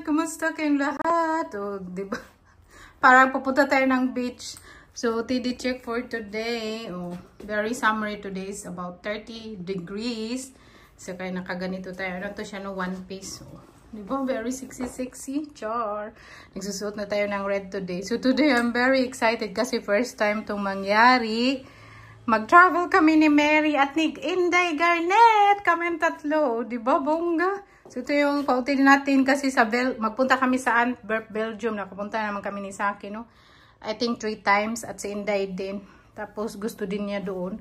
Kumusta kayong lahat? O, diba? Parang pupunta tayo ng beach. So, TD check for today. Oh, very summery today. Is about 30 degrees. So, kaya nakaganito tayo. Ano to siya, no? One piece. Oh, diba? Very sexy. Char. Nagsusuot na tayo ng red today. So, today I'm very excited kasi first time itong mangyari. Mag-travel kami ni Mary at ni Inday Garnet. Kami tatlo. Diba, bongga? So, ito yung pautin natin kasi sa magpunta kami sa Antwerp, Belgium. Nakapunta naman kami ni Saki, no? I think 3 times at si Inday din. Tapos, gusto din niya doon.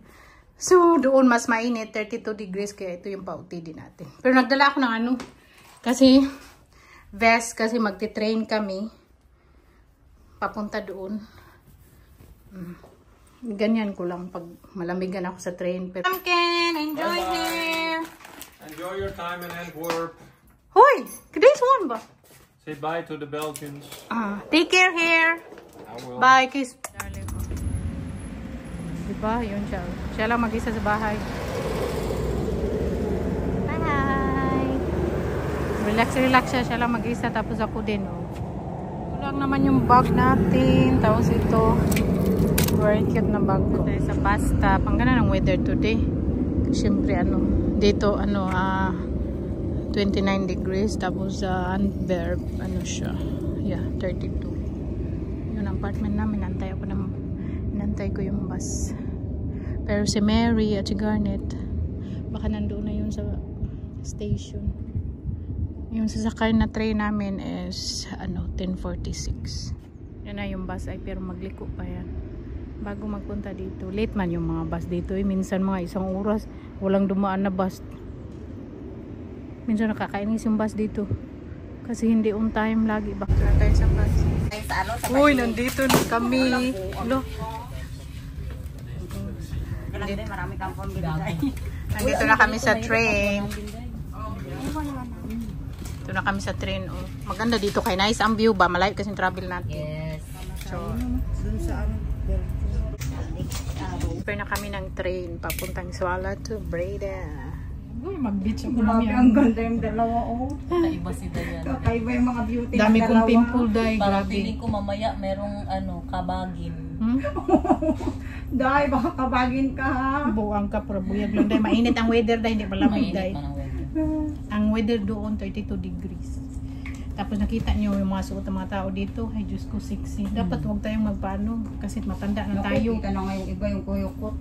So, doon mas mainit, 32 degrees. Kaya ito yung pautin din natin. Pero nagdala ako ng ano. Kasi, vest. Kasi magti-train kami. Papunta doon. Ganyan ko lang pag malamigan ako sa train. Pero, Pumpkin, enjoy here. Enjoy your time in Antwerp. Hoy! Today's one ba? Say bye to the Belgians. Take care here. I will. Bye, kiss. Darling ko. Diba? Yun siya. Siya lang mag-isa sa bahay. Bye! Relax siya. Siya lang mag-isa. Tapos ako din. Oh. Ito lang naman yung bag natin. Tapos ito. Very cute na bag ko. Tayo sa pasta. Panggana ng weather today. Siyempre ano. Dito ano 29 degrees tapos sa Antwerp ano siya, yeah, 32. Yung apartment namin, nantay ko yung bus. Pero si Mary at si Garnet baka nandoon na yun sa station. Yung sasakay na train namin is ano 10:46. Yan na yung bus ay, pero magliko pa yan bago magpunta dito. Late man yung mga bus dito minsan mga 1 oras walang dumaan na bus. Minsan nakakainis yung bus dito kasi hindi on time lagi. Bakit tayo sa bus? Uy, nandito na kami. Lo. Nandito na kami sa train. Ito na kami sa train. Oh. Maganda dito kay nice ang view ba? Malayo kasi travel natin. Yes. So, na kami ng train papuntang Swala to Breda. Uy, mag-beach ako namin. Ang ganda yung dalawa, oh. Naiba si Dayan. Kakaiba yung mga beauty. Dami kong pimple dahil Parang grabe. feeling ko mamaya merong kabagin. Dahil baka kabagin ka, ha? Buwang ka, pero buyag lang dahil. Mainit ang weather dahil, hindi malamig Mainit dahil. pa ng weather. Ang weather doon 32 degrees. Tapos nakita nyo yung mga suot ng mga tao dito. Ay, Diyos ko, sexy. Dapat huwag tayong magpaano kasi matanda na tayo. Nakikita na nga yung iba yung kuyukot.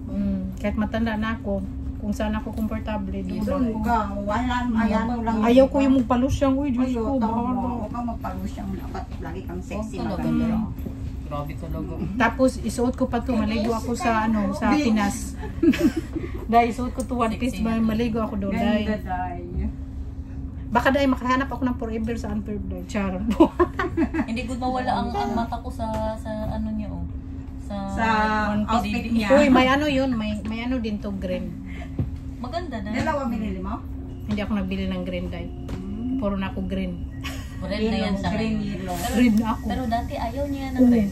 Kahit matanda na ako, kung saan ako komportable, Doon ka, wala, ayan lang. ayaw ko yung magpalusyang. Uy, Diyos ko, Ayaw, bahala. huwag kang magpalusyang. Dapat lagi kang sexy Oh, maganda. Grabe talaga. Tapos isuot ko pa to, maligo ako sa ano, sa Pinas. Dahil isuot ko to one piece, maligo ako doon. Ganda Dahil dahil. baka dahil makahanap ako ng forever sa Antwerp dahil. Char. Hindi good mawala ang mata ko sa ano niya, oh. Sa outfit niya. Uy, may ano yun, may ano din to green. Maganda na. Dalawa binili mo? Hindi ako nagbili ng green dahil. Puro na ako green. Red na yan sa Green ngayon. yellow. Red na ako. Pero dati ayaw niya ng red.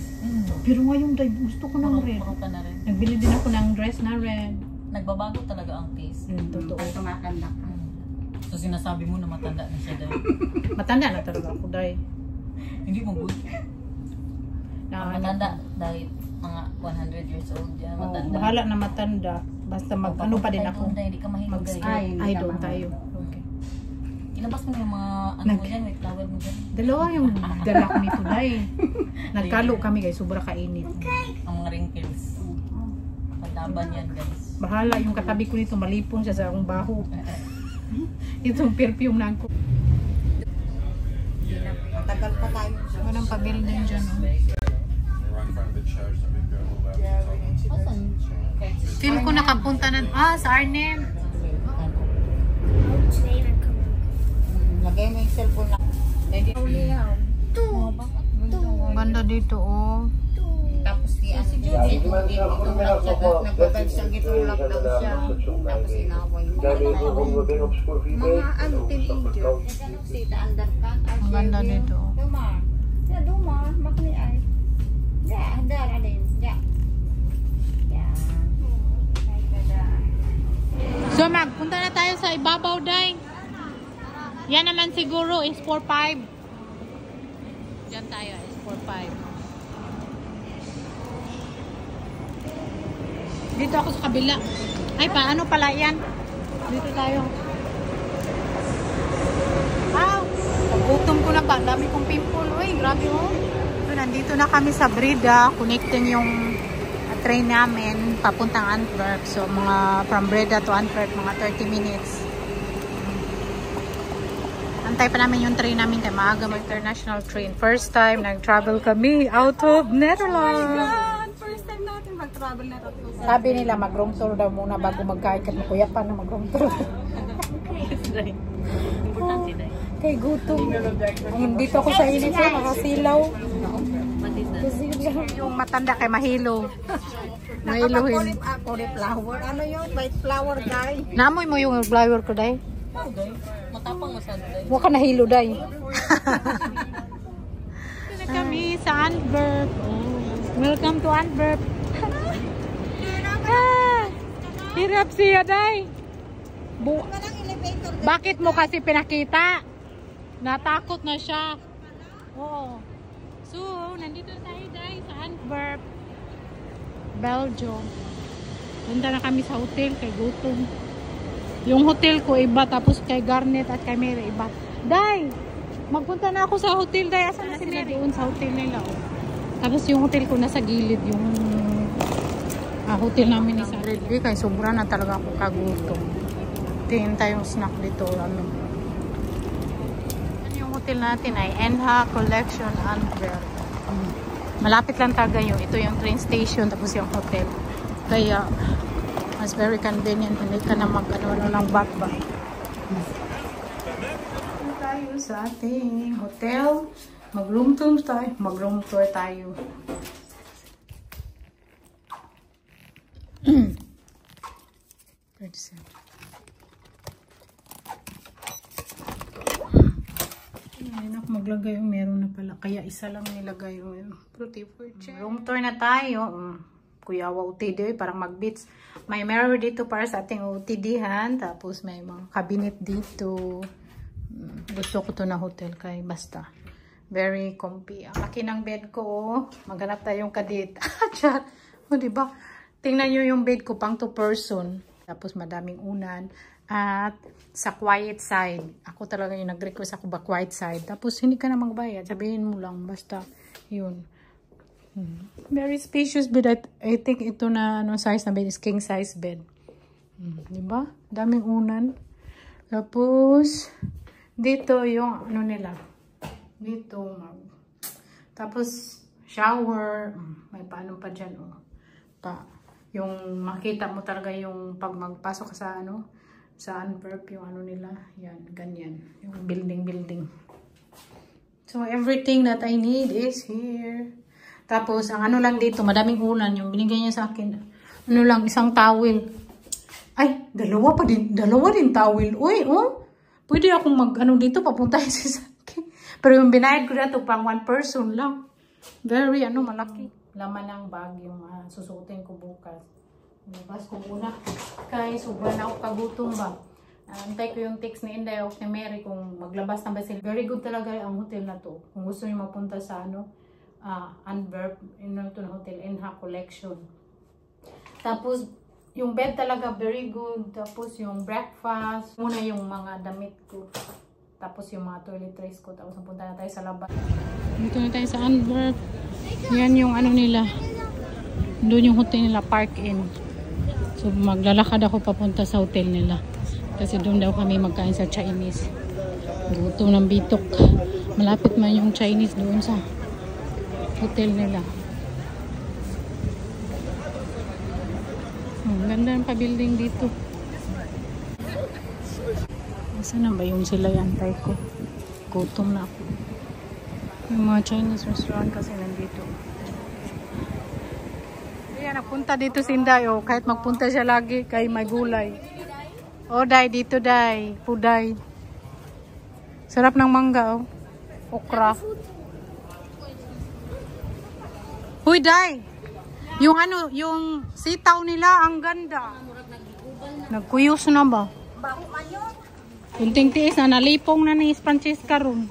Pero ngayon dahil gusto ko ng red. Puro ka na red. Nagbili din ako ng dress na red. Nagbabago talaga ang taste. Totoo. At tumatanda ka. So sinasabi mo na matanda na siya dahil. Matanda na talaga ako dahil. Hindi mo good. Na, Matanda dahil mga 100 years old yan. Matanda. bahala na matanda. Basta mag ano pa din ako. Hindi ka mahirap. Mag-stay. Ay, Ay, hindi ka doon mahal. tayo. Okay. Ilabas mo yung mga ano mo dyan, may flower mo dyan. Dalawa yung dala ko nito dahil. Nagkalo kami guys, sobra kainit. Ang mga wrinkles. Paglaban yan guys. Bahala yung katabi ko nito, malipong siya sa akong baho. Itong perfume na ako. Matagal pa tayo. Walang pa-building dyan. Oh. Right in front of the church, so we've got a little bit. Asan? Feel ko nakapunta na. Sa Arnhem. Lagay mo yung cellphone na. Ganda dito, oh. Tapos si itulak siya. Nagbagal siya, itulak daw siya. Tapos inaway mo. Mga ano, teenager. Sita under ka. Ang ganda dito, oh. Duma. Ya, duma. Makni ay. Ya, handar alin. Ya. Ya. So, magpunta na tayo sa ibabaw, Day. Yan naman siguro is 4-5. Saan tayo? Is 4-5. Dito ako sa kabila. Ay, paano pala yan? Dito tayo. Wow! Gutom ko na ba? Dami kong pimple. Uy, grabe oh. So, nandito na kami sa Breda. Connecting yung train namin papuntang Antwerp. So, from Breda to Antwerp, mga 30 minutes. Antay pa namin yung train namin kay maaga international train. First time nag-travel kami out of Netherlands. Oh my God! First time natin mag-travel na tatlo. Sabi nila mag-room tour daw muna bago mag-kahit kasi makuya pa na mag-room tour. Importante dahil. Kay gutom. Dito ako sa init sa makasilaw. Yung matanda kay mahilo. Mahiluhin. Cauliflower. Ano yun? White flower, guy. Namoy mo yung flower ko, day? Matapang masyado dahil. Huwag ka nahilo, day. Kami sa Antwerp. Welcome to Antwerp. Hirap siya, day. Bakit mo kasi pinakita? Natakot na siya. Oo. So, nandito tayo, day, sa Antwerp, Belgium. Punta na kami sa hotel kay gutom. Yung hotel ko iba, tapos kay Garnet at kay Mary iba. Day, magpunta na ako sa hotel, day. Asan na sila doon sa hotel nila? Oh. Tapos yung hotel ko nasa gilid, yung hotel namin ni Sarah. Kaya sobra na talaga ako kagutom. Tingin tayong snack dito. Yung hotel natin ay NH Collection Antwerp. Malapit lang talaga yun. Ito yung train station, tapos yung hotel. Kaya, mas very convenient. Hindi ka na mag-ano lang back-back. Tayo sa ating hotel. Mag-room tour tayo. Mag-room tour tayo. Ayun ako maglagay. Meron na pala. Kaya isa lang nilagay yung room tour na tayo. Kuyawa OTD. Parang mag-beach. May mirror dito para sa ating OTD-han. Tapos may mga cabinet dito. Gusto ko to na hotel kay basta. Very comfy. Ang laki ng bed ko. Maghanap tayong kadit. O diba? Tingnan nyo yung bed ko pang 2 person. Tapos madaming unan. At sa quiet side. Ako talaga yung nag-request ako ba quiet side. Tapos hindi ka na magbayad. Sabihin mo lang. Basta yun. Very spacious bed. I think ito na size na bed is king size bed. Diba? Daming unan. Tapos dito yung nila. Dito. Tapos shower. May paano pa dyan. Yung makita mo talaga yung pag magpasok ka sa sa Antwerp, yung nila. Yan, ganyan. Yung building. So everything that I need is here. Tapos, ang lang dito, madaming unan. Yung binigay niya sa akin, isang towel. Ay, dalawa din towel. Uy, pwede akong dito, papuntahin sa akin. Pero yung binayad ko na ito, pang 1 person lang. Very, malaki. Laman ng bag yung susuotin ko bukas. Bukas ko muna. Kaya sobrang ako kagutom ba. Antay ko yung text ni Inday o ni Mary kung maglabas na ba sila. Very good talaga ang hotel na to. Kung gusto niyo mapunta sa Antwerp, ito na hotel, NH Collection. Tapos, yung bed talaga very good. Tapos, yung breakfast. Muna yung mga damit ko. Tapos, yung mga toiletries ko. Tapos, napunta na tayo sa labas. Dito na tayo sa Antwerp. Yan yung nila. Doon yung hotel nila, Park Inn. So, maglalakad ako papunta sa hotel nila. Kasi doon daw kami magkain sa Chinese. Gutom ng bitok. Malapit man yung Chinese doon sa hotel nila. Ganda ng pa-building dito. Saan na ba yung sila yantay ko? Gutom na ako. Yung mga Chinese restaurant kasi nandito. Ayan, nagpunta dito si Inday. Kahit magpunta siya lagi kay may gulay. Day, dito day. Puday. Sarap ng mangga, okra. Huy, day. Yung yung sitaw nila, ang ganda. Nagkuyos na ba? Kunting tiis na, nalipong na ni Francesca ron.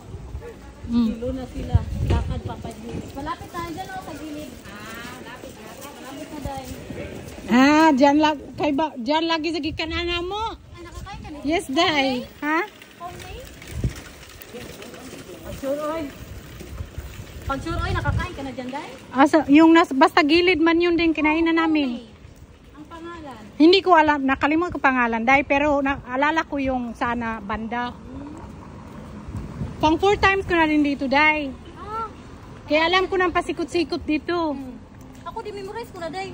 Kilo na sila. Lakad pa pa dyan. Malapit na dyan o, sa gilid. Malapit na dahil. Diyan lang kay ba? Diyan lagi sa gikanana mo. Nakakain ka nito? Yes, day. Ha? Pag sure oy, nakakain ka na dyan dahil? Yung basta gilid man yun din kinainan namin. Ang pangalan? Hindi ko alam, nakalimutan ko pangalan, day, pero naalala ko yung sana banda. Pang 4 times ko na rin dito, day. Kaya alam ko nang pasikot-sikot dito. Ako di memorize ko na day.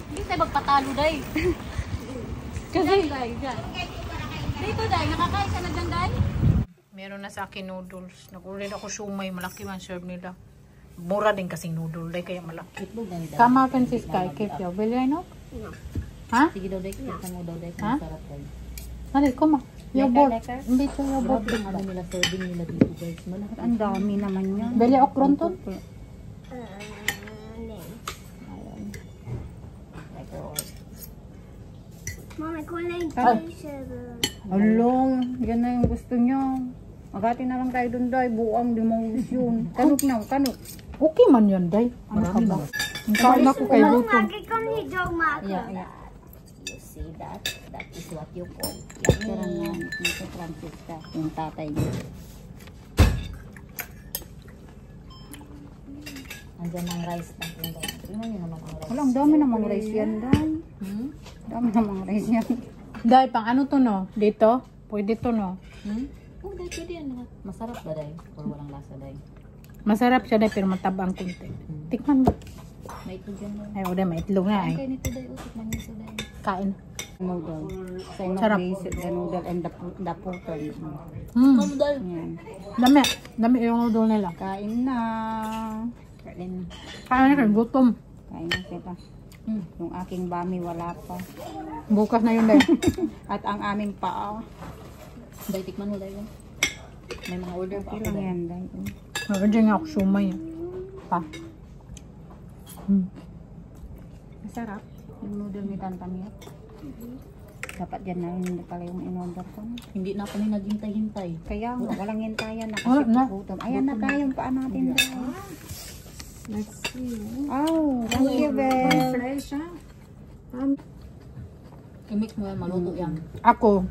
Hindi tayo magpatalo day. Kasi Day, dyan. Dito day, nakakain ka na dyan day? meron na sa akin noodles. Nag-order ako shumay, malaki man serve nila. Mura din kasing noodle, day, kaya malaki. Itlog ganda. Kama Francisca, keep your will I know? Ha? Sige daw day, kita mo daw day. Ha? Masarap day. Ano, kuma? Yogurt. Lekker? Hindi siya yogurt. Grabe ang ano nila, serving nila dito guys. Malaki. Ang dami naman yan. Beli okron to? Mama, kulay Along, yan na yung gusto niyo. Magati na lang tayo doon, day. Buang, di maubos yun. Kanok na, kanok. Okay man yun, day. Ano ka ba? Ang kain ako kay gutom. Yeah. You see that? That is what you call Pero nga, ito Francisca, yung tatay niya. Andiyan ang rice na. Tingnan niyo naman ang rice. Wala, ang dami namang rice yan, day. Dami namang rice yan. Day, pang ano to no? Dito? Pwede to no? Oh, day, pwede yan. Masarap ba day? Or walang lasa day? Masarap siya, day, pero matabang konti. Tikman mo. May itlog yan day. Ay, o day, may itlog na Kain ay. kayo nito day. Usap man nito day. Kain. Noodle. Sa Sarap. basic, the noodle and the puton. Kamu day. Yan. Dami. Dami yung noodle nila. Kain na. Kain. Kain na kayo, gutom. Kain na kita. Yung aking bami wala pa. Bukas na yun, day. At ang aming paa. Day, tikman mo day. May mga order pa ako Ilang day. yan, day. Order nga ako shumay. Pa. Masarap. Yung noodle ni Tantamia. Dapat yan na hindi pala yung in-order ko. Hindi na kami naghintay-hintay. Kaya nga, walang hintayan na Wala kasi na. gutom. Ayan na tayo yung paa natin, day. Let's see. Oh, thank you, Beth. Fresh, ha? I-mix mo yan, maluto yan. Ako,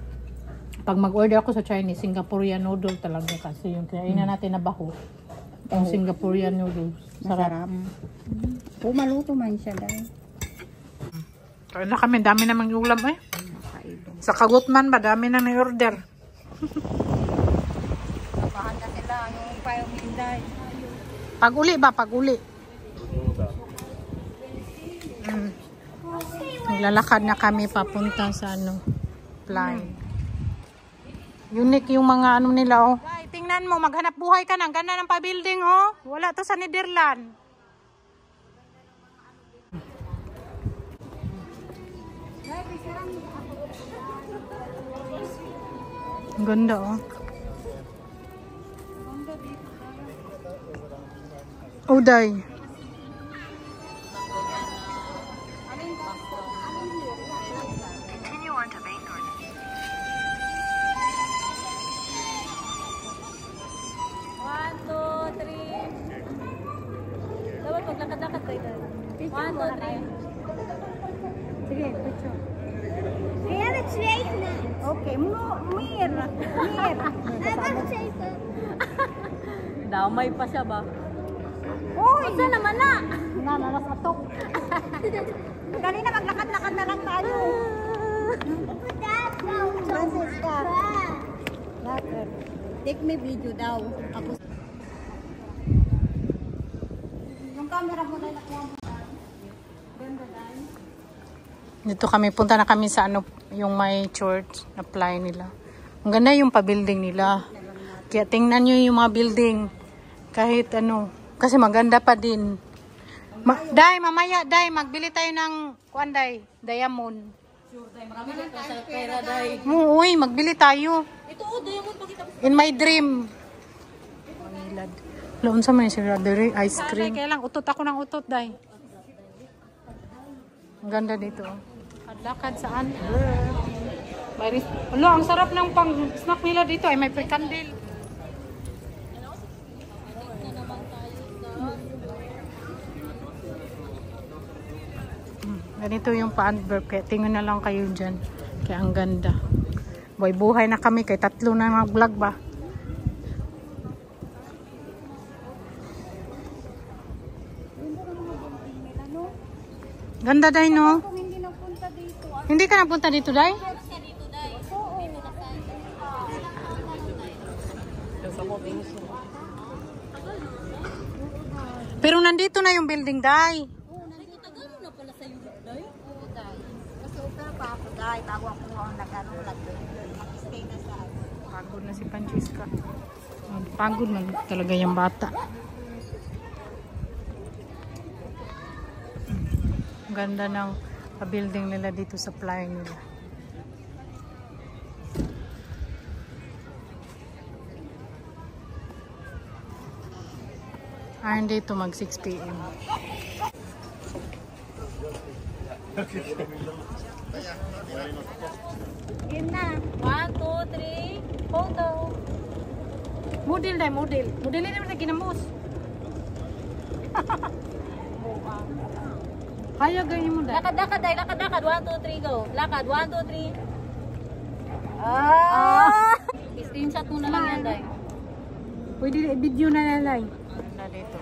pag mag-order ako sa Chinese, Singaporean noodle talaga kasi yung kainan natin na baho. Yung Singaporean noodles. Sarap. Masarap. Maluto man siya, day. Kaya na kami, dami namang ulam eh. Sa Kagutman ba, dami na ni-order. Napahan na sila yung payong day. Pag-uli ba? Pag-uli. Naglalakad na kami papunta sa ano, Fly. Unique yung mga ano nila, oh. Ay, tingnan mo, maghanap buhay ka na. Ang ganda ng pa-building, oh. Wala to sa Netherlands. Ang ganda, oh. Uday. Dapat maglakad-lakad kayo tayo. 1, 2, 3. Sige, picture. We hebben 2 gedaan. Okay, meer. We hebben 7. Damay pa siya ba? Uy! Asa naman na? Nanalas atok. Kanina maglakad-lakad na lang tayo. Francisca. Lakad. Take me video daw. Ako. Yung camera mo na nakuha mo. Dito kami, punta na kami sa ano, yung may church, apply nila. Ang ganda yung pa-building nila. Kaya tingnan nyo yung mga building. Kahit ano, kasi maganda pa din. Day, mamaya, Day, magbili tayo ng, kuan, Day, diamond. Marami na tayo sa pera day. Uy, magbili tayo. Ito o, diamond pakita mo. In my dream. Pangilad. Loon sa mga strawberry ice cream. Kaya lang, utot ako ng utot, Day. Ang ganda dito. Lakad saan? May ang sarap ng pang snack nila dito ay may pre-candle. Ganito yung pa-Antwerp. Kaya tingin na lang kayo dyan. Kaya ang ganda. Buhay na kami. Kaya 3 na mag-vlog ba? Ganda day, no? Hindi ka napunta dito, day? Pero nandito na yung building, day. Pagod na si Francesca. Pagod na talaga yung bata. Ang ganda ng building nila dito sa flyer nila. Ayon dito mag 6 PM. Game na. 1, 2, 3. Photo. Model dai, model. Model ini mana ginamos. Kaya ganyan mo dai. Lakad, day. Lakad. 1, 2, 3, go. Lakad. 1, 2, 3. Screenshot mo na lang yan, day. Pwede video na lalay. Ganda dito.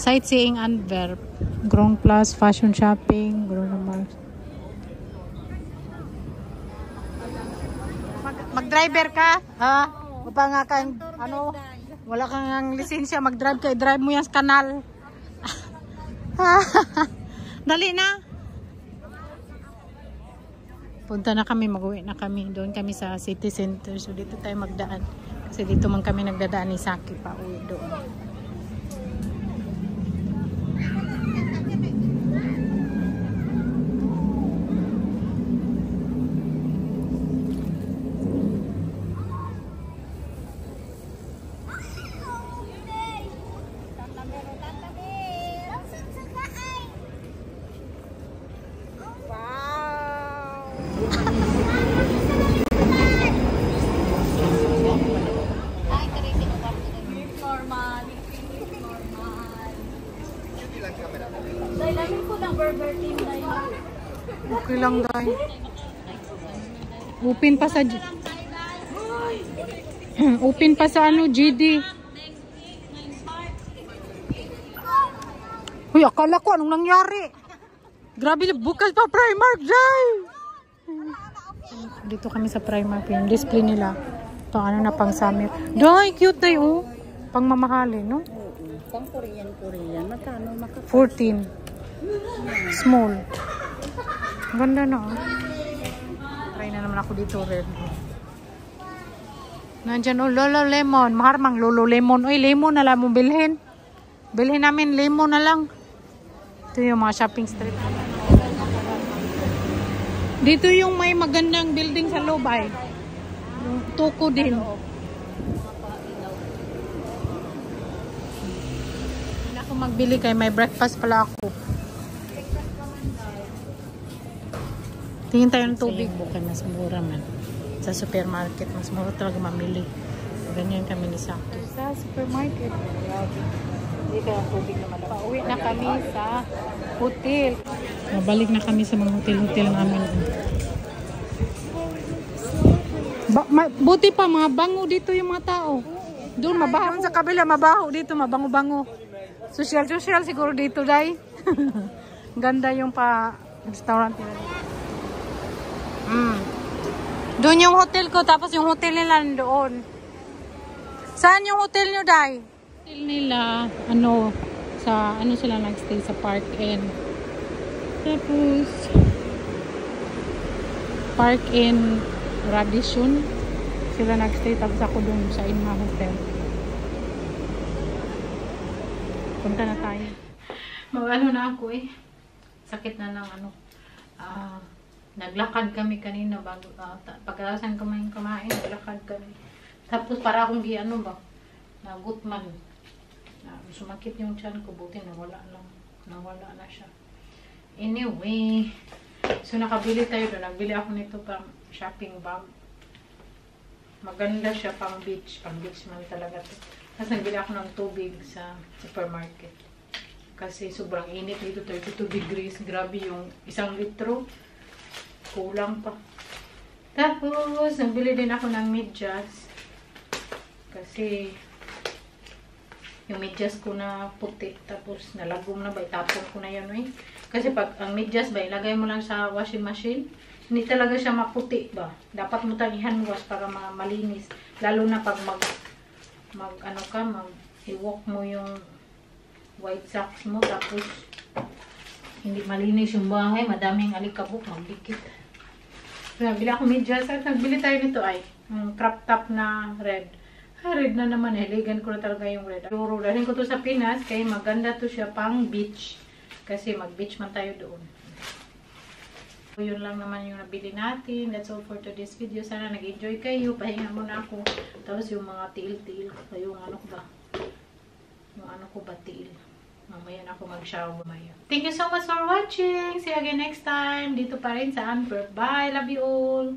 Sightseeing Antwerp, Ground Plus, fashion shopping, Mars. Mag-driver ka? Ha? Mapa nga kang, ano, wala kang lisensya, mag-drive ka, i-drive mo yan sa kanal. Dali na. Punta na kami, mag-uwi na kami. Doon kami sa city center. So dito tayo magdaan. Kasi dito man kami nagdadaan ni Saki pa uwi doon. Okay lang dahil. Open pa sa open pa sa ano GD. Uy, akala ko anong nangyari. Grabe, bukas pa Primark dai. Dito kami sa Primark, yung display nila. Ito ano na pang summer. Dai, cute dai oh. Pang mamahalin, no? Pang Korean. Magkano? 14. Small. Ganda na oh. Try na naman ako dito red. Nandyan oh, Lululemon. Maharmang Lululemon. Uy, lemon na lang mo bilhin. Bilhin namin lemon na lang. Ito yung mga shopping street. Dito yung may magandang building sa loob ay. Yung tuko din. Hindi ako magbili kay may breakfast pala ako. Tingin tayo ng tubig. Bukan mas mura man. Sa supermarket, mas mura talaga mamili. Ganyan kami ni Saki. Sa supermarket. Dito ang tubig naman. Pauwi na kami sa hotel. Mabalik na kami sa mga hotel-hotel namin. Buti pa, mga bango dito yung mga tao. Doon mabaho. Doon sa kabila, mabaho. Dito, mabango-bango. Social siguro dito, dai. Ganda yung pa-restaurant nila dito. Doon yung hotel ko, tapos yung hotel nila doon. Saan yung hotel nyo, Day? Hotel nila, ano sila nag-stay sa Park Inn. Tapos, Park Inn Radisson. Sila nag-stay, tapos ako doon sa Inma Hotel. Punta na tayo. Mag-ano na ako eh. Sakit na lang naglakad kami kanina bago pagkatasan kumain, naglakad kami. Tapos para akong nagutman. Sumakit yung tiyan ko, buti nawala na siya. Anyway, so nakabili tayo doon. Nagbili ako nito pang shopping bag. Maganda siya pang beach. Pang beach man talaga to. Tapos nagbili ako ng tubig sa supermarket. Kasi sobrang init dito, 32 degrees. Grabe yung 1 litro. Kulang pa. Tapos, nagbili din ako ng medyas. Kasi, yung medyas ko na puti. Tapos, nalagom na ba? Itapon ko na yan, eh. Kasi pag ang medyas ba, ilagay mo lang sa washing machine, hindi talaga siya maputi ba? Dapat mo tang i-hand wash para malinis. Lalo na pag i-walk mo yung white socks mo. Tapos, hindi malinis yung bahay. Madaming alikabok. Magdikit. So, nagbili ako medyas. At nagbili tayo nito ay, crop top na red. Red na naman. Hiligan ko na talaga yung red. Pero, dalhin ko to sa Pinas. Kaya maganda to siya pang beach. Kasi mag-beach man tayo doon. So, yun lang naman yung nabili natin. That's all for today's video. Sana nag-enjoy kayo. Pahinga muna ako. Tapos yung mga tiil-tiil. Yung ano ko ba? Yung ano ko ba tiil. Mamaya na ako mag-shower. Thank you so much for watching. See you again next time. Dito pa rin sa Antwerp. Bye. Love you all.